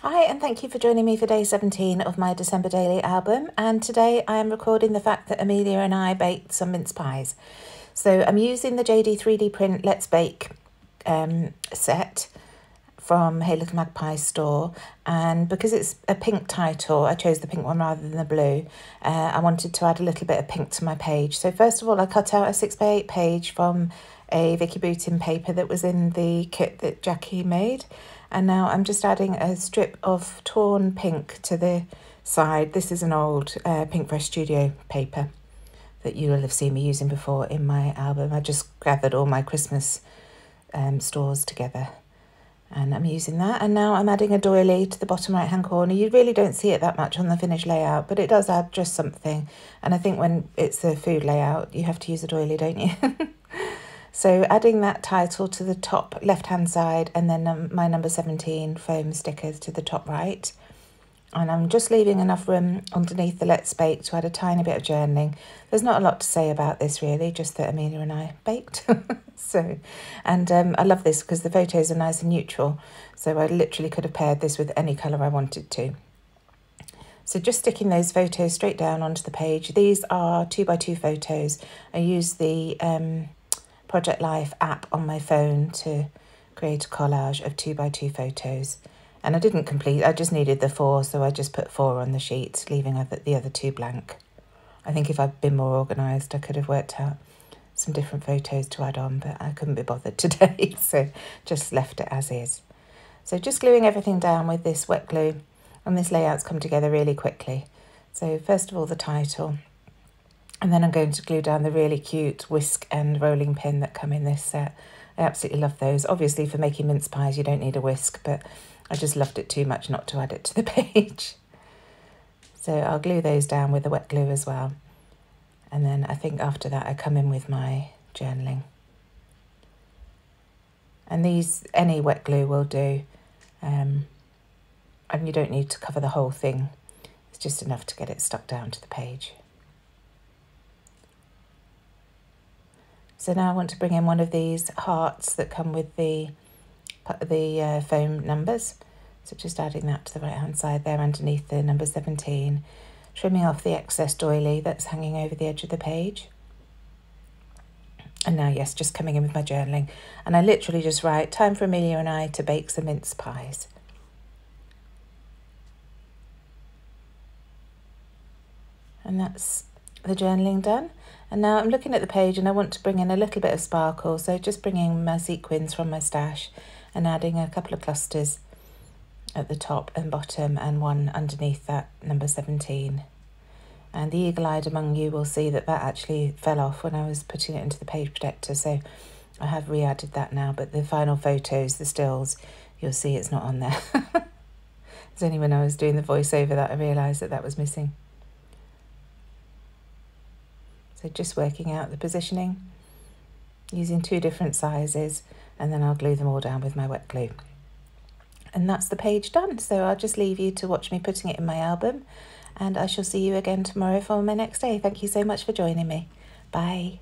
Hi, and thank you for joining me for day 17 of my December daily album. And today I am recording the fact that Amelia and I baked some mince pies. So I'm using the JD 3D print Let's Bake set from Hey Little Magpie store, and because it's a pink title, I chose the pink one rather than the blue. I wanted to add a little bit of pink to my page. So first of all, I cut out a 6x8 page from a Vicky Boutin paper that was in the kit that Jackie made, and now I'm just adding a strip of torn pink to the side. This is an old Pink Fresh Studio paper that you will have seen me using before in my album. I just gathered all my Christmas stores together, and I'm using that. And now I'm adding a doily to the bottom right hand corner. You really don't see it that much on the finished layout, but it does add just something. And I think when it's a food layout, you have to use a doily, don't you? So adding that title to the top left hand side, and then my number 17 foam stickers to the top right. And I'm just leaving enough room underneath the Let's Bake to add a tiny bit of journaling. There's not a lot to say about this really, just that Amelia and I baked. I love this because the photos are nice and neutral. So I literally could have paired this with any colour I wanted to. So just sticking those photos straight down onto the page. These are 2x2 photos. I use the Project Life app on my phone to create a collage of 2x2 photos. And I didn't complete, I just needed the 4, so I just put 4 on the sheet, leaving the other 2 blank. I think if I'd been more organised, I could have worked out some different photos to add on, but I couldn't be bothered today, so just left it as is. So just gluing everything down with this wet glue, and this layout's come together really quickly. So first of all, the title, and then I'm going to glue down the really cute whisk and rolling pin that come in this set. I absolutely love those. Obviously, for making mince pies, you don't need a whisk, but I just loved it too much not to add it to the page. So I'll glue those down with the wet glue as well. And then I think after that, I come in with my journaling. And these, any wet glue will do. And you don't need to cover the whole thing. It's just enough to get it stuck down to the page. So now I want to bring in one of these hearts that come with the foam numbers. So just adding that to the right hand side there underneath the number 17, trimming off the excess doily that's hanging over the edge of the page. And now, yes, just coming in with my journaling. And I literally just write, time for Amelia and I to bake some mince pies. And that's the journaling done. And now I'm looking at the page and I want to bring in a little bit of sparkle. So just bringing my sequins from my stash and adding a couple of clusters at the top and bottom and one underneath that number 17. And the eagle-eyed among you will see that that actually fell off when I was putting it into the page protector. So I have re-added that now, but the final photos, the stills, you'll see it's not on there. It's only when I was doing the voiceover that I realised that that was missing. So just working out the positioning, using 2 different sizes, and then I'll glue them all down with my wet glue. And that's the page done. So I'll just leave you to watch me putting it in my album, and I shall see you again tomorrow for my next day. Thank you so much for joining me. Bye.